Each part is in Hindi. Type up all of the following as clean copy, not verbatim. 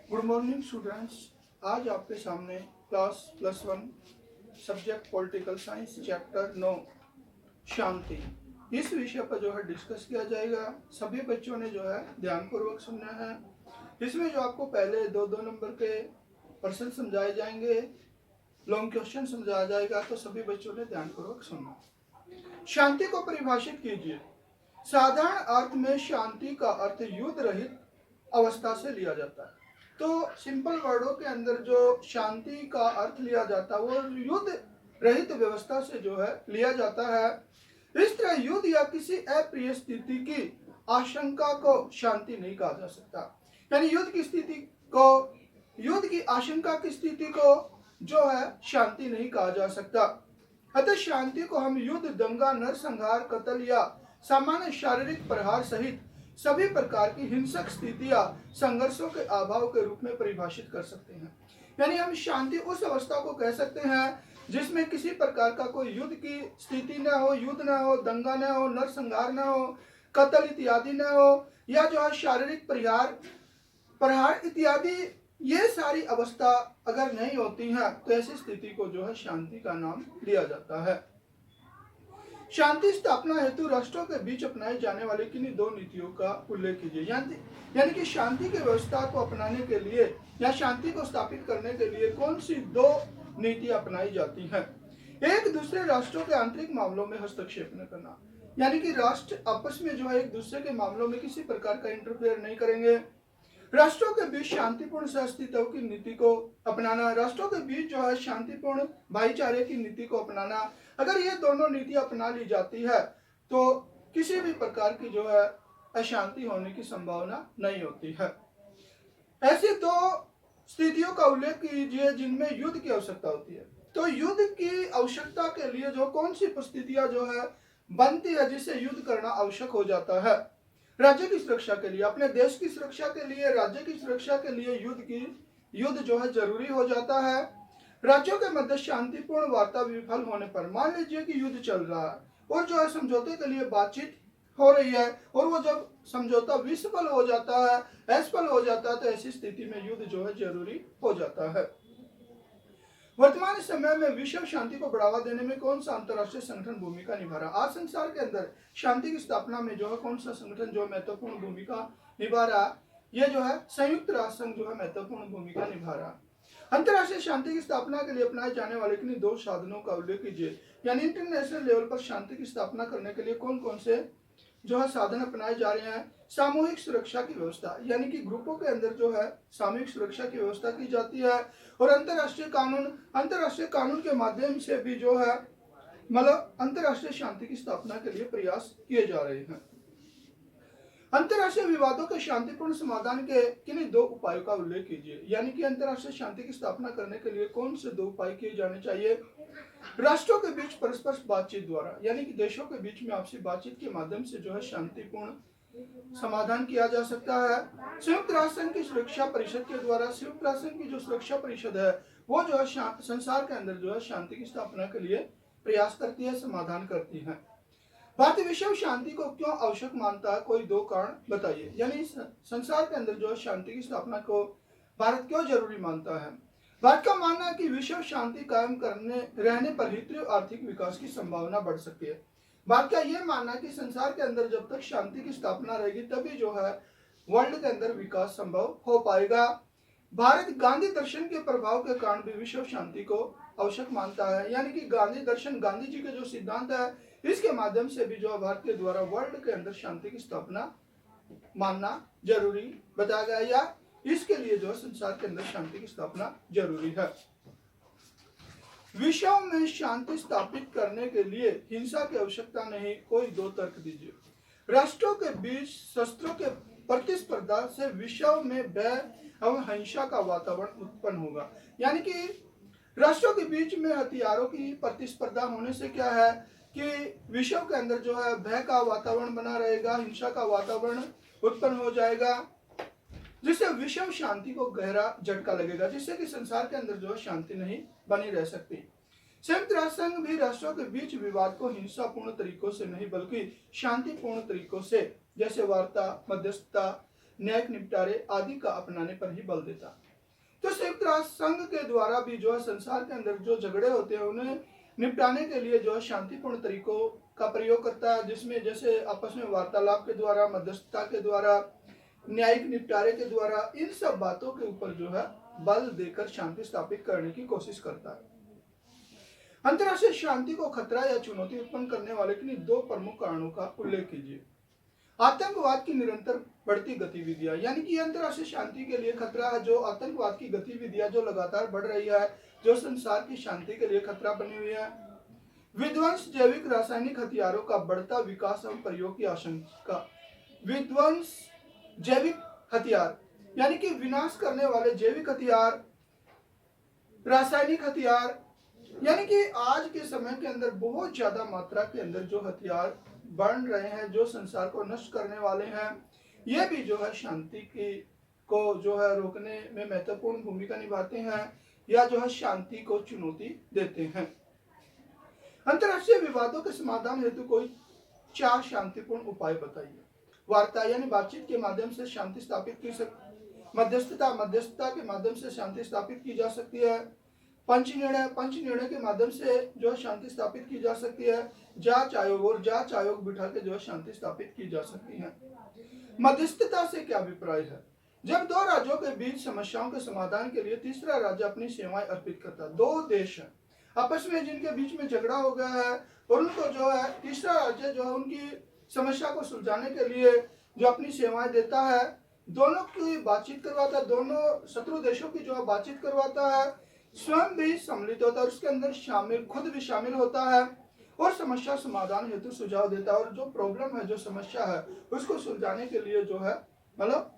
Good morning students. आज आपके सामने class +1 subject political science chapter 9 शांति, इस विषय पर जो है डिस्कस किया जाएगा। सभी बच्चों ने जो है ध्यानपूर्वक सुनना है। इसमें जो आपको पहले दो नंबर के प्रश्न समझाए जाएंगे, लॉन्ग क्वेश्चन समझाया जाएगा, तो सभी बच्चों ने ध्यानपूर्वक सुनना। शांति को परिभाषित कीजिए। साधारण अर्थ में शांति का अर्थ युद्ध रहित अवस्था से लिया जाता है। तो सिंपल वर्डों के अंदर जो शांति का अर्थ लिया जाता है वो युद्ध रहित व्यवस्था से जो है लिया जाता है। इस तरह युद्ध या किसी अप्रिय स्थिति की आशंका को शांति नहीं कहा जा सकता। यानी युद्ध की आशंका की स्थिति को जो है शांति नहीं कहा जा सकता। अतः शांति को हम युद्ध, दंगा, नरसंहार, कत्ल या सामान्य शारीरिक प्रहार सहित सभी प्रकार की हिंसक स्थितियां संघर्षों के अभाव के रूप में परिभाषित कर सकते हैं। यानी हम शांति उस अवस्था को कह सकते हैं जिसमें किसी प्रकार का कोई युद्ध की स्थिति न हो, युद्ध न हो, दंगा न हो, नरसंहार न हो, कत्ल इत्यादि न हो, या जो है शारीरिक प्रहार इत्यादि, ये सारी अवस्था अगर नहीं होती है तो ऐसी स्थिति को जो है शांति का नाम दिया जाता है। शांति स्थापना हेतु राष्ट्रों के बीच अपनाई जाने वाली किन्हीं दो नीतियों का उल्लेख कीजिए। यानी कि शांति की व्यवस्था को अपनाने के लिए या शांति को स्थापित करने के लिए कौन सी दो नीतियां अपनाई जाती हैं। एक दूसरे राष्ट्रों के आंतरिक मामलों में हस्तक्षेप न करना, यानी कि राष्ट्र आपस में जो है एक दूसरे के मामलों में किसी प्रकार का इंटरफेयर नहीं करेंगे। राष्ट्रों के बीच शांतिपूर्ण सहअस्तित्व की नीति को अपनाना, राष्ट्रों के बीच जो है शांतिपूर्ण भाईचारे की नीति को अपनाना। अगर ये दोनों नीतियां अपना ली जाती है तो किसी भी प्रकार की जो है अशांति होने की संभावना नहीं होती है। ऐसी दो स्थितियों का उल्लेख कीजिए जिनमें युद्ध की आवश्यकता होती है। तो युद्ध की आवश्यकता के लिए जो कौन सी परिस्थितियां जो है बनती है जिससे युद्ध करना आवश्यक हो जाता है। राज्य की सुरक्षा के लिए, अपने देश की सुरक्षा के लिए, राज्य की सुरक्षा के लिए युद्ध जो है जरूरी हो जाता है। राज्यों के मध्य शांतिपूर्ण वार्ता विफल होने पर, मान लीजिए कि युद्ध चल रहा है और जो है समझौते के लिए बातचीत हो रही है और वो जब समझौता विफल हो जाता है, असफल हो जाता है, तो ऐसी स्थिति में युद्ध जो है जरूरी हो जाता है। वर्तमान समय में विश्व शांति को बढ़ावा देने में कौन सा अंतरराष्ट्रीय संगठन भूमिका निभा रहा है। आज संसार के अंदर शांति की स्थापना में जो है कौन सा संगठन जो महत्वपूर्ण भूमिका निभा रहा है, ये जो है संयुक्त राष्ट्र संघ जो है महत्वपूर्ण भूमिका निभा रहा है। अंतरराष्ट्रीय शांति की स्थापना के लिए अपनाए जाने वाले किन्हीं दो साधनों का उल्लेख कीजिए। यानी इंटरनेशनल लेवल पर शांति की स्थापना करने के लिए कौन कौन से जो है साधन अपनाए जा रहे हैं। सामूहिक सुरक्षा की व्यवस्था, यानी कि ग्रुपों के अंदर जो है सामूहिक सुरक्षा की व्यवस्था की जाती है। और अंतरराष्ट्रीय कानून के माध्यम से भी जो है मतलब अंतरराष्ट्रीय शांति की स्थापना के लिए प्रयास किए जा रहे हैं। अंतरराष्ट्रीय विवादों के शांतिपूर्ण समाधान के किन्हीं दो उपायों का उल्लेख कीजिए। यानी कि अंतरराष्ट्रीय शांति की स्थापना करने के लिए कौन से दो उपाय किए जाने चाहिए। राष्ट्रों के बीच परस्पर बातचीत द्वारा, यानी कि देशों के बीच में आपसी बातचीत के माध्यम से जो है शांतिपूर्ण समाधान किया जा सकता है। संयुक्त राष्ट्र संघ की सुरक्षा परिषद के द्वारा, संयुक्त राष्ट्र संघ की जो सुरक्षा परिषद है वो जो है संसार के अंदर जो है शांति की स्थापना के लिए प्रयास करती है, समाधान करती है। भारत विश्व शांति को क्यों आवश्यक मानता है, कोई दो कारण बताइए। यानी संसार के अंदर जो है शांति की स्थापना को भारत क्यों जरूरी मानता है। भारत का मानना है कि विश्व शांति कायम रहने पर ही तीव्र आर्थिक विकास की संभावना बढ़ सकती है। भारत का यह मानना है कि संसार के अंदर जब तक शांति की स्थापना रहेगी तभी जो है वर्ल्ड के अंदर विकास संभव हो पाएगा। भारत गांधी दर्शन के प्रभाव के कारण भी विश्व शांति को आवश्यक मानता है। यानी कि गांधी दर्शन, गांधी जी के जो सिद्धांत है, इसके माध्यम से भी जो भारत के द्वारा वर्ल्ड के अंदर शांति की स्थापना मानना जरूरी बताया गया, या इसके लिए जो संसार के अंदर शांति की स्थापना जरूरी है। विश्व में शांति स्थापित करने के लिए हिंसा की आवश्यकता नहीं, कोई दो तर्क दीजिए। राष्ट्रों के बीच शस्त्रों के प्रतिस्पर्धा से विश्व में भय एवं हिंसा का वातावरण उत्पन्न होगा। यानी कि राष्ट्रों के बीच में हथियारों की प्रतिस्पर्धा होने से क्या है कि विश्व के अंदर जो है भय का वातावरण बना रहेगा, हिंसा का वातावरण उत्पन्न हो जाएगा, जिससे विश्व शांति को गहरा झटका लगेगा, जिससे कि संसार के अंदर जो है शांति नहीं बनी रह सकती। संयुक्त राष्ट्र संघ भी राष्ट्रों के बीच विवाद को हिंसापूर्ण तरीकों से नहीं बल्कि शांतिपूर्ण तरीकों से, जैसे वार्ता, मध्यस्थता, न्यायिक निपटारे आदि का अपनाने पर ही बल देता। तो संयुक्त राष्ट्र संघ के द्वारा भी जो है संसार के अंदर जो झगड़े होते हैं उन्हें निपटाने के लिए जो है शांतिपूर्ण तरीकों का प्रयोग करता है, जिसमें जैसे आपस में वार्तालाप के द्वारा, मध्यस्थता के द्वारा, न्यायिक निपटारे के द्वारा, इन सब बातों के ऊपर जो है बल देकर शांति स्थापित करने की कोशिश करता है। अंतर्राष्ट्रीय शांति को खतरा या चुनौती उत्पन्न करने वाले किन्हीं दो प्रमुख कारणों का उल्लेख कीजिए। आतंकवाद की निरंतर बढ़ती गतिविधियां, यानी कि अंतर्राष्ट्रीय शांति के लिए खतरा है जो आतंकवाद की गतिविधियां जो लगातार बढ़ रही है, जो संसार की शांति के लिए खतरा बनी हुई है। विध्वंस जैविक रासायनिक हथियारों का बढ़ता विकास एवं प्रयोग की आशंका। विध्वंस जैविक हथियार यानी कि विनाश करने वाले जैविक हथियार, रासायनिक हथियार, यानी कि आज के समय के अंदर बहुत ज्यादा मात्रा के अंदर जो हथियार बन रहे हैं जो संसार को नष्ट करने वाले हैं, ये भी जो है शांति की को जो है रोकने में महत्वपूर्ण भूमिका निभाते हैं या जो है शांति को चुनौती देते हैं। अंतर्राष्ट्रीय विवादों के समाधान हेतु कोई 4 शांतिपूर्ण उपाय बताइए। वार्ता यानी बातचीत के माध्यम से शांति स्थापित की सकती, मध्यस्थता के माध्यम से शांति स्थापित की जा सकती है। पंच निर्णय के माध्यम से जो है शांति स्थापित की जा सकती है। जांच आयोग बिठा के जो है शांति स्थापित की जा सकती है। मध्यस्थता से क्या अभिप्राय है? जब दो राज्यों के बीच समस्याओं के समाधान के लिए तीसरा राज्य अपनी सेवाएं अर्पित करता है, दो देश हैं आपस में जिनके बीच में झगड़ा हो गया है और उनको जो है तीसरा राज्य जो है उनकी समस्या को सुलझाने के लिए जो अपनी सेवाएं देता है, दोनों की बातचीत करवाता है, दोनों शत्रु देशों की जो है बातचीत करवाता है, स्वयं भी सम्मिलित होता है और उसके अंदर खुद भी शामिल होता है और समस्या समाधान हेतु सुझाव देता है और जो प्रॉब्लम है, जो समस्या है उसको सुलझाने के लिए जो है मतलब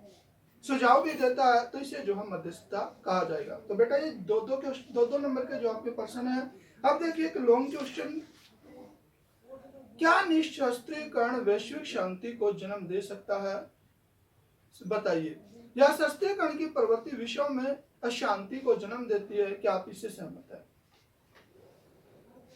सुझाव भी देता है, तो इसे जो है मध्यस्थता कहा जाएगा। तो बेटा ये दो नंबर के जो आपके प्रश्न है। अब देखिए एक लॉन्ग क्वेश्चन, क्या निशस्त्रीकरण वैश्विक शांति को जन्म दे सकता है? बताइए। या शस्त्रीकरण की प्रवृत्ति विश्व में अशांति को जन्म देती है? क्या आप इससे सहमत है?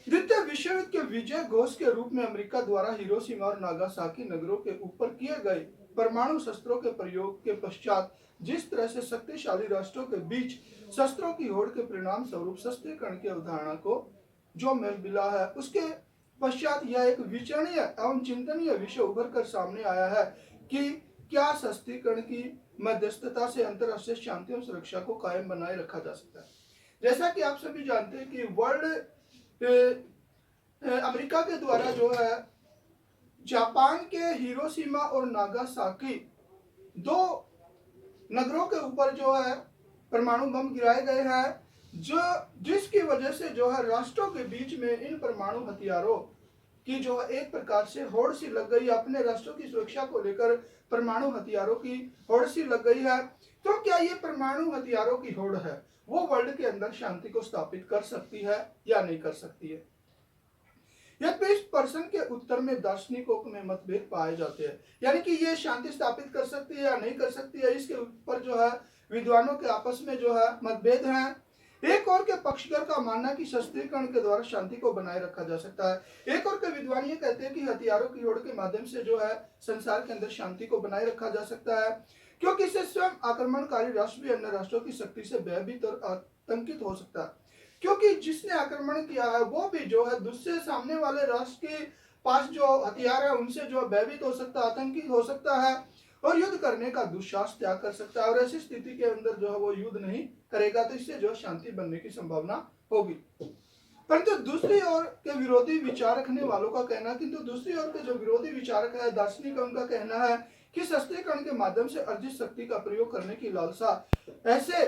द्वितीय विश्व युद्ध के विजय घोष के रूप में अमेरिका द्वारा हिरोशिमा और नागासाकी नगरों के ऊपर किए गए परमाणु शस्त्रों के प्रयोग के पश्चात जिस तरह से शक्तिशाली राष्ट्रों के बीच शस्त्रों की होड़ के परिणाम स्वरूप शस्त्रीकरण की अवधारणा को जो मेल मिला है, उसके पश्चात यह एक विचारणीय एवं चिंतनीय विषय उभर कर सामने आया है कि क्या शस्त्रीकरण की मध्यस्थता से अंतर्राष्ट्रीय शांति और सुरक्षा को कायम बनाए रखा जा सकता है। जैसा कि आप सभी जानते हैं कि अमेरिका के द्वारा जो है जापान के हिरोशिमा और नागासाकी दो नगरों के ऊपर जो है परमाणु बम गिराए गए हैं, जो जिसकी वजह से जो है राष्ट्रों के बीच में इन परमाणु हथियारों की जो है एक प्रकार से होड़ सी लग गई, अपने राष्ट्रों की सुरक्षा को लेकर परमाणु हथियारों की होड़ सी लग गई है। तो क्या ये परमाणु हथियारों की होड़ है वो वर्ल्ड के अंदर शांति को स्थापित कर सकती है या नहीं कर सकती है? यद्यपि इस प्रश्न के उत्तर में दार्शनिकों में मतभेद पाए जाते हैं, यानी कि ये शांति स्थापित कर सकती है या नहीं कर सकती है, इसके ऊपर जो है विद्वानों के आपस में जो है मतभेद हैं। एक और के पक्षधर का मानना कि शस्त्रीकरण के द्वारा शांति को बनाए रखा जा सकता है। एक और के विद्वान ये कहते हैं कि हथियारों की होड़ के माध्यम से जो है संसार के अंदर शांति को बनाए रखा जा सकता है, क्योंकि इससे स्वयं आक्रमणकारी राष्ट्र भी अन्य राष्ट्रों की शक्ति से भयभीत और आतंकित हो सकता है, क्योंकि जिसने आक्रमण किया है वो भी जो है दूसरे सामने वाले राष्ट्र के पास जो हथियार है उनसे जो भयभीत हो सकता है, आतंकित हो सकता है और युद्ध करने का दुस्साहस त्याग कर सकता है और ऐसी स्थिति के अंदर जो है वो युद्ध नहीं करेगा, तो इससे जो शांति बनने की संभावना होगी। परंतु दूसरी ओर के विरोधी विचार रखने वालों का कहना, किंतु दूसरी ओर के जो विरोधी विचारक है दार्शनिक, उनका कहना है कि शस्त्रीकरण के माध्यम से अर्जित शक्ति का प्रयोग करने की लालसा ऐसे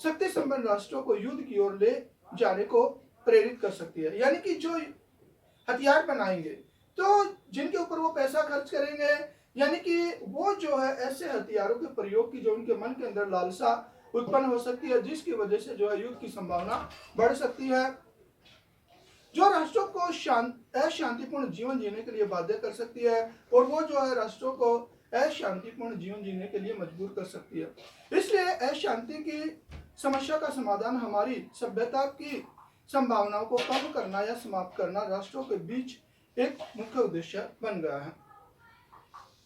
शक्ति संपन्न राष्ट्रों को युद्ध की ओर ले जाने को प्रेरित कर सकती है। यानी कि जो हथियार बनाएंगे तो जिनके ऊपर वो पैसा खर्च करेंगे, यानी कि वो जो है ऐसे हथियारों के प्रयोग की जो उनके मन के अंदर लालसा उत्पन्न हो सकती है, जिसकी वजह से जो है युद्ध की संभावना बढ़ सकती है, जो राष्ट्रों को अशांतिपूर्ण जीवन जीने के लिए बाध्य कर सकती है और वो जो है राष्ट्रों को अशांतिपूर्ण जीवन जीने के लिए मजबूर कर सकती है। इसलिए अशांति की समस्या का समाधान हमारी सभ्यता की संभावनाओं को कम करना या समाप्त करना राष्ट्रों के बीच एक मुख्य उद्देश्य बन गया है।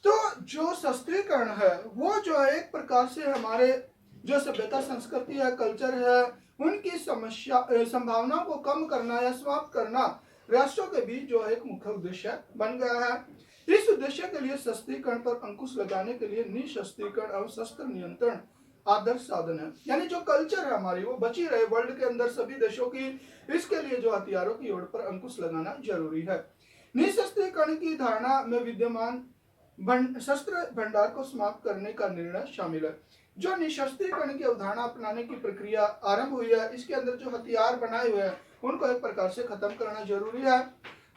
तो जो शस्त्रीकरण है वो जो है एक प्रकार से हमारे जो सभ्यता संस्कृति है कल्चर है उनकी संभावनाओं को कम करना या समाप्त करना राष्ट्रों के बीच जो है एक मुख्य उद्देश्य बन गया है। इस उद्देश्य के लिए शस्त्रीकरण पर अंकुश लगाने के लिए निशस्त्रीकरण और शस्त्र नियंत्रण आदर्श साधन है। यानी जो कल्चर है हमारी वो बची रहे वर्ल्ड के अंदर सभी देशों की, इसके लिए जो हथियारों की ओर पर अंकुश लगाना जरूरी है। निशस्त्रीकरण की धारणा में विद्यमान शस्त्र भंडार को समाप्त करने का निर्णय शामिल है। जो निशस्त्रीकरण की अवधारणा अपनाने की प्रक्रिया आरंभ हुई है, इसके अंदर जो हथियार बनाए हुए हैं उनको एक प्रकार से खत्म करना जरूरी है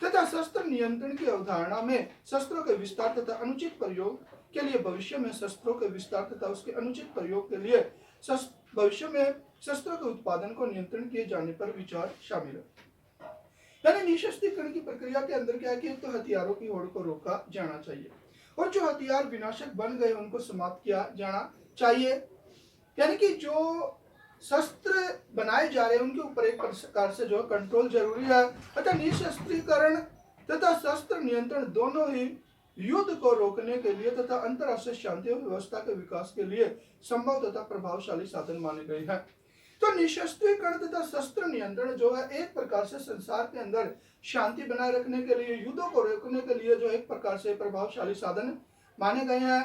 तथा शस्त्र नियंत्रण की अवधारणा में शस्त्रों के विस्तार तथा अनुचित प्रयोग के लिए भविष्य में शस्त्रों के विस्तार तथा उसके अनुचित प्रयोग के लिए भविष्य में शस्त्रों के उत्पादन को नियंत्रण किए जाने पर विचार शामिल है। यानी निशस्त्रीकरण की प्रक्रिया के अंदर क्या है कि तो हथियारों की होड़ को रोका जाना चाहिए और जो हथियार विनाशक बन गए उनको समाप्त किया जाना चाहिए। यानी कि जो शस्त्र बनाए जा रहे हैं उनके ऊपर एक प्रकार से जो कंट्रोल जरूरी है। अतः निशस्त्रीकरण तथा शस्त्र नियंत्रण दोनों ही युद्ध को रोकने के लिए तथा अंतरराष्ट्रीय शांति और व्यवस्था के विकास के लिए संभव तथा प्रभावशाली साधन माने गए हैं। तो निशस्त्रीकरण तथा शस्त्र नियंत्रण जो है एक प्रकार से संसार के अंदर शांति बनाए रखने के लिए, युद्धों को रोकने के लिए जो एक प्रकार से प्रभावशाली साधन माने गए हैं।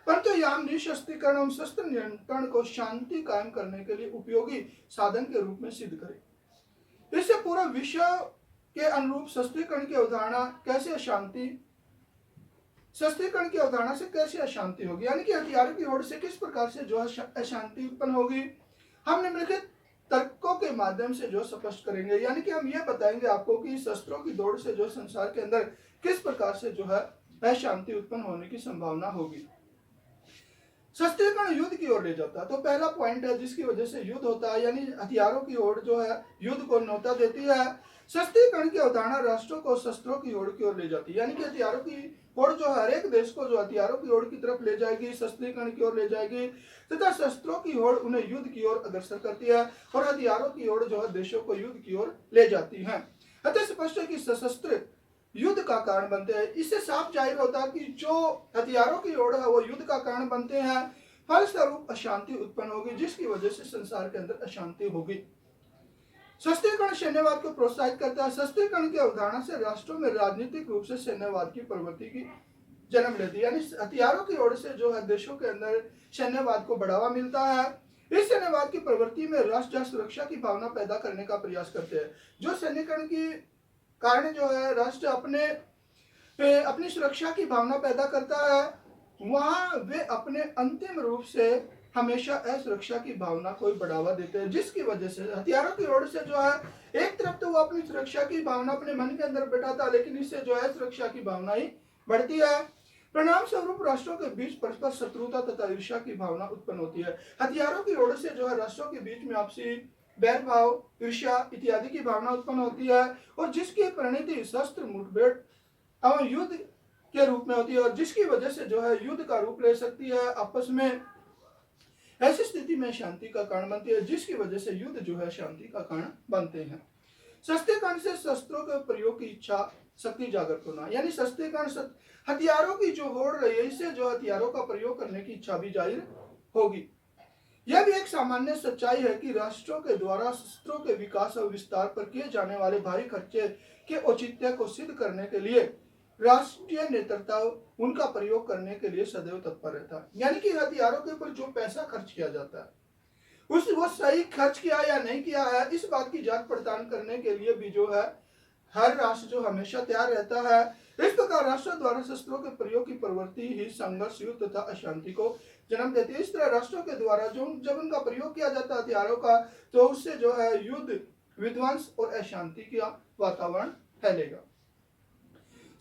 परंतु यहाँ निशस्त्रीकरण और शस्त्र नियंत्रण को शांति कायम करने के लिए उपयोगी साधन के रूप में सिद्ध करें। इससे पूरा विश्व के अनुरूप शस्त्रीकरण की अवधारणा शस्त्रीकरण की अवधारणा से कैसे अशांति होगी, यानी कि हथियारों की होड़ से किस प्रकार से जो है अशांति उत्पन्न होगी, हम निम्नलिखित तर्कों के माध्यम से जो स्पष्ट करेंगे। यानी कि हम ये बताएंगे आपको कि शस्त्रों की दौड़ से जो संसार के अंदर किस प्रकार से जो है अशांति उत्पन्न होने की संभावना होगी। शस्त्रीकरण युद्ध की ओर ले जाता है, तो पहला पॉइंट है जिसकी वजह से युद्ध होता है, यानी हथियारों की ओर जो है युद्ध को न्योता देती है। शस्त्रीकरण की अवधारणा राष्ट्रों को शस्त्रों की ओर की ओर ले जाती है, यानी कि हथियारों की ओर जो हर एक देश को जो हथियारों की ओर की तरफ ले जाएगी, शस्त्रीकरण की ओर ले जाएगी तथा शस्त्रों की ओर उन्हें युद्ध की ओर अग्रसर करती है और हथियारों की ओर जो है देशों को युद्ध की ओर ले जाती है। अतः स्पष्ट है कि सशस्त्र युद्ध का कारण बनते हैं। इससे साफ जाहिर होता है कि जो हथियारों की ओर है वो युद्ध का कारण बनते हैं, फलस्वरूप अशांति उत्पन्न होगी जिसकी वजह से संसार के अंदर अशांति होगी। शस्त्रीकरण सैन्यवाद को प्रोत्साहित करता है। शस्त्रीकरण की अवधारणा से राष्ट्रों में राजनीतिक रूप से सैन्यवाद की प्रवृत्ति की जन्म लेती है, यानी हथियारों की ओर से जो है देशों के अंदर सैन्यवाद को बढ़ावा मिलता है। इस सैन्यवाद की प्रवृत्ति में राष्ट्र सुरक्षा की भावना पैदा करने का प्रयास करते हैं। जो सैन्यकरण की कारण जो है राष्ट्र अपनी सुरक्षा की भावना पैदा करता है, वहां वे अपने अंतिम रूप से हमेशा असुरक्षा की भावना को बढ़ावा देते हैं, जिसकी वजह से हथियारों की ओर से जो है एक तरफ तो वो अपनी सुरक्षा की भावना अपने मन के अंदर बैठाता है, लेकिन इससे जो है सुरक्षा की भावना ही बढ़ती है। परिणाम स्वरूप राष्ट्रों के बीच परस्पर शत्रुता तथा ईर्ष्या की भावना उत्पन्न होती है। हथियारों की ओर से जो है राष्ट्रों के बीच में आपसी बैर भाव, ईर्ष्या इत्यादि की भावना उत्पन्न होती है और जिसकी परिणति शस्त्र मुठभेड़ और युद्ध के रूप में होती है और जिसकी वजह से जो है युद्ध का रूप ले सकती है आपस में। ऐसी स्थिति में शांति का कारण बनती है, जिसकी वजह से युद्ध जो है शांति का कारण बनते हैं। शस्त्रीकरण से शस्त्रों के प्रयोग की इच्छा शक्ति जागृत होना, यानी शस्त्रीकरण हथियारों की जो होड़ रही है इससे जो हथियारों का प्रयोग करने की इच्छा भी जाहिर होगी। यह भी एक सामान्य सच्चाई है कि राष्ट्रों के द्वारा शस्त्रों के विकास और विस्तार पर किए जाने वाले भारी खर्चे के औचित्य को सिद्ध करने के लिए राष्ट्रीय नेतृत्व उनका प्रयोग करने के लिए सदैव तत्पर रहता है। यानी कि हथियारों के ऊपर जो पैसा खर्च किया जाता है वो सही खर्च किया या नहीं किया है, इस बात की जांच पड़ताल करने के लिए भी जो है हर राष्ट्र जो हमेशा तैयार रहता है। इस प्रकार राष्ट्र द्वारा शस्त्रों के प्रयोग की प्रवृत्ति ही संघर्ष, युद्ध तथा अशांति को जन्म देती है। इस तरह राष्ट्रों के द्वारा जब उनका प्रयोग किया जाता है हथियारों का, तो उससे जो है युद्ध, विध्वंस और अशांति का वातावरण फैलेगा।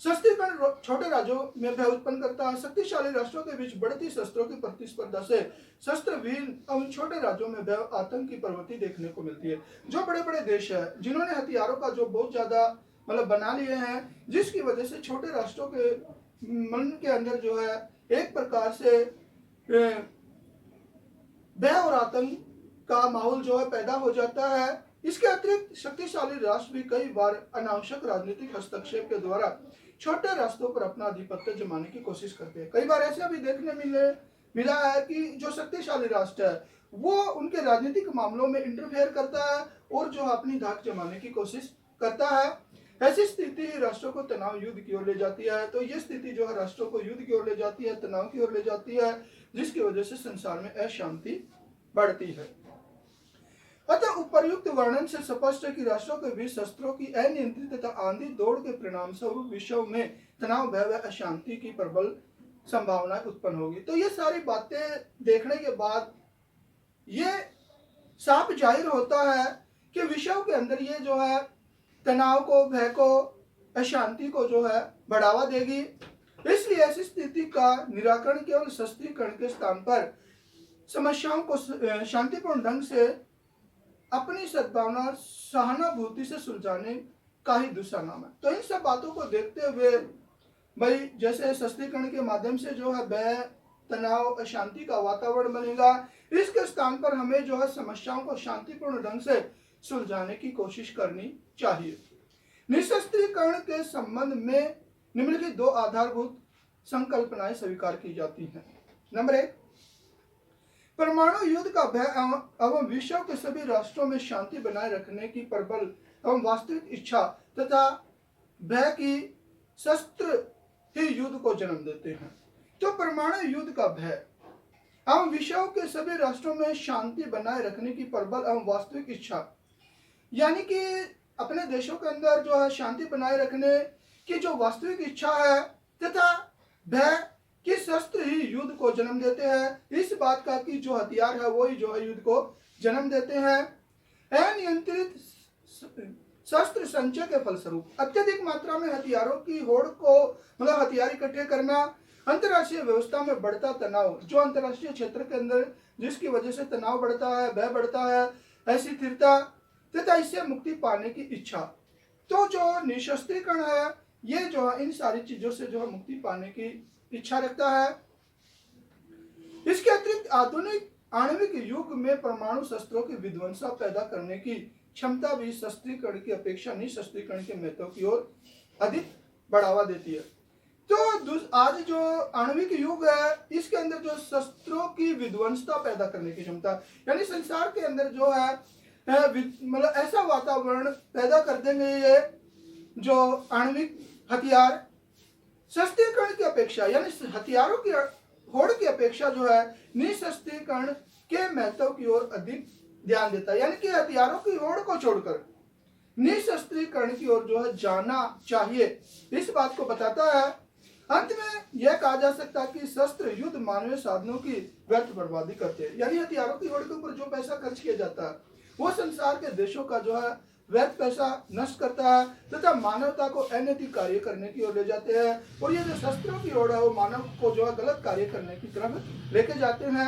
शस्त्रीकरण छोटे राज्यों में भय उत्पन्न करता है। शक्तिशाली राष्ट्रों के बीच बढ़ती शस्त्रों की प्रतिस्पर्धा से शस्त्रहीन और छोटे राज्यों में भय, आतंक की प्रवृत्ति देखने को मिलती है। जो बड़े बड़े देश है जिन्होंने हथियारों का जो बहुत ज्यादा बना लिए हैं, जिसकी वजह से छोटे राष्ट्रों के मन के अंदर जो है एक प्रकार से भय और आतंक का माहौल जो है पैदा हो जाता है। इसके अतिरिक्त शक्तिशाली राष्ट्र भी कई बार अनावश्यक राजनीतिक हस्तक्षेप के द्वारा छोटे रास्तों पर अपना आधिपत्य जमाने की कोशिश करते हैं। कई बार ऐसा भी देखने मिला है कि जो शक्तिशाली राष्ट्र है वो उनके राजनीतिक मामलों में इंटरफेयर करता है और जो अपनी धाक जमाने की कोशिश करता है। ऐसी स्थिति राष्ट्रों को तनाव युद्ध की ओर ले जाती है। तो ये स्थिति जो है राष्ट्रों को युद्ध की ओर ले जाती है, तनाव की ओर ले जाती है, जिसकी वजह से संसार में अशांति बढ़ती है। अतः उपर्युक्त वर्णन से स्पष्ट है कि राष्ट्रों के बीच शस्त्रों की अनियंत्रित तथा आंधी दौड़ के परिणाम स्वरूप विश्व में तनाव, भय व अशांति की प्रबल संभावनाएं उत्पन्न होगी। तो ये सारी बातें देखने के बाद ये साफ जाहिर होता है कि विश्व के अंदर ये जो है तनाव को, भय को, अशांति को जो है बढ़ावा देगी। इसलिए ऐसी स्थिति का निराकरण केवल शस्त्रीकरण के स्थान पर समस्याओं को शांतिपूर्ण ढंग से अपनी सद्भावना, सहानुभूति से सुलझाने का ही दूसरा नाम है। तो इन सब बातों को देखते हुए भाई जैसे शस्त्रीकरण के माध्यम से जो है भय, तनाव, अशांति का वातावरण बनेगा, इसके स्थान पर हमें जो है समस्याओं को शांतिपूर्ण ढंग से सुलझाने की कोशिश करनी चाहिए। निशस्त्रीकरण के संबंध में निम्नलिखित दो आधारभूत संकल्पनाएं स्वीकार की जाती हैं। नंबर 1, परमाणु युद्ध का भय एवं विश्व के सभी राष्ट्रों में शांति बनाए रखने की प्रबल एवं वास्तविक इच्छा तथा भय की शस्त्र ही युद्ध को जन्म देते हैं। तो परमाणु युद्ध का भय एवं विश्व के सभी राष्ट्रों में शांति बनाए रखने की प्रबल एवं वास्तविक इच्छा, यानी कि अपने देशों के अंदर जो है शांति बनाए रखने की जो वास्तविक इच्छा है तथा भय कि शस्त्र ही युद्ध को जन्म देते हैं। इस बात का कि जो हथियार है वही जो है युद्ध को जन्म देते हैं। अनियंत्रित शस्त्र संचय के फलस्वरूप अत्यधिक मात्रा में हथियारों की होड़ को मतलब हथियार इकट्ठे करना, अंतर्राष्ट्रीय व्यवस्था में बढ़ता तनाव, जो अंतर्राष्ट्रीय क्षेत्र के अंदर जिसकी वजह से तनाव बढ़ता है, भय बढ़ता है, अस्थिरता तथा इससे मुक्ति पाने की इच्छा। तो जो निशस्त्रीकरण है ये जो है इन सारी चीजों से जो है मुक्ति पाने की इच्छा रखता है। इसके अतिरिक्त आधुनिक आणविक युग में परमाणु शस्त्रों की विध्वंसा पैदा करने की क्षमता भी शस्त्रीकरण की अपेक्षा निशस्त्रीकरण के महत्व की ओर अधिक बढ़ावा देती है। तो आज जो आणविक युग है इसके अंदर जो शस्त्रों की विध्वंसता पैदा करने की क्षमता, यानी संसार के अंदर जो है मतलब ऐसा वातावरण पैदा कर देंगे ये जो आणविक हथियार शस्त्रीकरण की अपेक्षा, यानी हथियारों की होड़ की अपेक्षा जो है निशस्त्रीकरण के महत्व की ओर अधिक ध्यान देता है। यानी कि हथियारों की होड़ को छोड़कर निशस्त्रीकरण की ओर जो है जाना चाहिए, इस बात को बताता है। अंत में यह कहा जा सकता है कि शस्त्र युद्ध मानवीय साधनों की व्यर्थ बर्बादी करते हैं। यानी हथियारों की होड़ के ऊपर जो पैसा खर्च किया जाता है वो संसार के देशों का जो है व्यर्थ पैसा नष्ट करता है तथा मानवता को अनैतिक कार्य करने की ओर ले जाते हैं। और ये जो शस्त्रों की ओर है वो मानव को जो है गलत कार्य करने की तरफ लेके जाते हैं।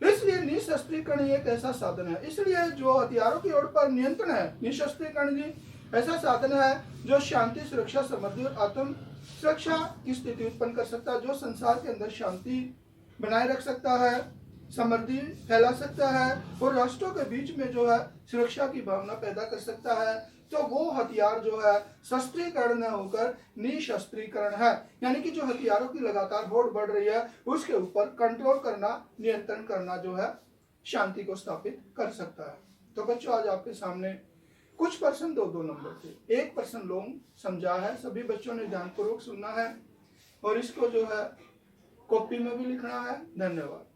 इसलिए निशस्त्रीकरण एक ऐसा साधन है, इसलिए जो हथियारों की ओर पर नियंत्रण है, निशस्त्रीकरण भी ऐसा साधन है जो शांति, सुरक्षा, समृद्धि और आत्म सुरक्षा की स्थिति उत्पन्न कर सकता है, जो संसार के अंदर शांति बनाए रख सकता है, समृद्धि फैला सकता है और राष्ट्रों के बीच में जो है सुरक्षा की भावना पैदा कर सकता है। तो वो हथियार जो है शस्त्रीकरण न होकर निशस्त्रीकरण है, यानी कि जो हथियारों की लगातार होड़ बढ़ रही है उसके ऊपर कंट्रोल करना, नियंत्रण करना जो है शांति को स्थापित कर सकता है। तो बच्चों आज आपके सामने कुछ प्रश्न 2-2 नंबर थे, एक प्रश्न लॉन्ग समझा है, सभी बच्चों ने ध्यानपूर्वक सुनना है और इसको जो है कॉपी में भी लिखना है। धन्यवाद।